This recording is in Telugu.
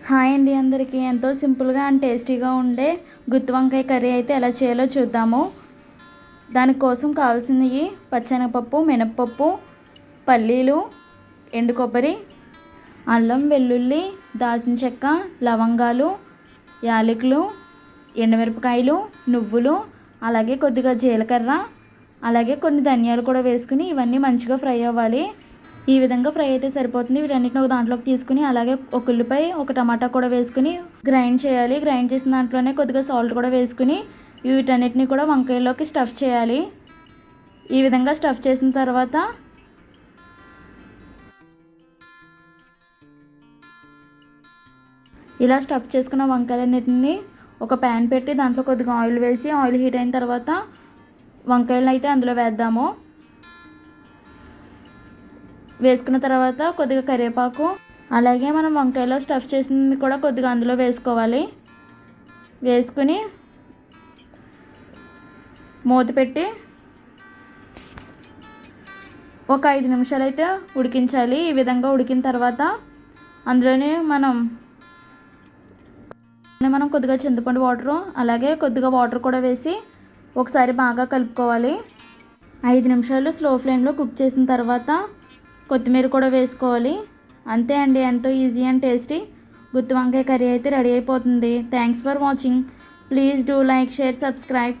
హాయ్ అండి అందరికీ. ఎంతో సింపుల్గా అండ్ టేస్టీగా ఉండే గుత్తి వంకాయ కర్రీ అయితే ఎలా చేయాలో చూద్దాము. దానికోసం కావాల్సినవి పచ్చెనగపప్పు, మినప్పప్పు, పల్లీలు, ఎండు కొబ్బరి, అల్లం, వెల్లుల్లి, దాల్చిన చెక్క, లవంగాలు, యాలకులు, ఎండుమిరపకాయలు, నువ్వులు, అలాగే కొద్దిగా జీలకర్ర, అలాగే కొన్ని ధనియాలు కూడా వేసుకుని ఇవన్నీ మంచిగా ఫ్రై అవ్వాలి. ఈ విధంగా ఫ్రై అయితే సరిపోతుంది. వీటన్నిటిని ఒక దాంట్లోకి తీసుకుని అలాగే ఒక ఉల్లిపాయ, ఒక టమాటా కూడా వేసుకుని గ్రైండ్ చేయాలి. గ్రైండ్ చేసిన దాంట్లోనే కొద్దిగా సాల్ట్ కూడా వేసుకుని వీటన్నిటిని కూడా వంకాయలోకి స్టఫ్ చేయాలి. ఈ విధంగా స్టఫ్ చేసిన తర్వాత ఇలా స్టఫ్ చేసుకున్న వంకాయలన్నిటిని ఒక ప్యాన్ పెట్టి దాంట్లో కొద్దిగా ఆయిల్ వేసి ఆయిల్ హీట్ అయిన తర్వాత వంకాయలు అయితే అందులో వేద్దాము. వేసుకున్న తర్వాత కొద్దిగా కరివేపాకు, అలాగే మనం వంకాయలో స్టఫ్ చేసింది కూడా కొద్దిగా అందులో వేసుకోవాలి. వేసుకుని మూత పెట్టి ఒక 5 నిమిషాలు అయితే ఉడికించాలి. ఈ విధంగా ఉడికిన తర్వాత అందులోనే మనం కొద్దిగా చింతపండు వాటరు, అలాగే కొద్దిగా వాటర్ కూడా వేసి ఒకసారి బాగా కలుపుకోవాలి. 5 నిమిషాలు స్లో ఫ్లేమ్లో కుక్ చేసిన తర్వాత కొత్తిమీర కూడా వేసుకోవాలి. అంతే అండి, ఎంతో ఈజీ అండ్ టేస్టీ గుత్తి వంకాయ కర్రీ అయితే రెడీ అయిపోతుంది. Thanks for watching. Please do like, share, subscribe.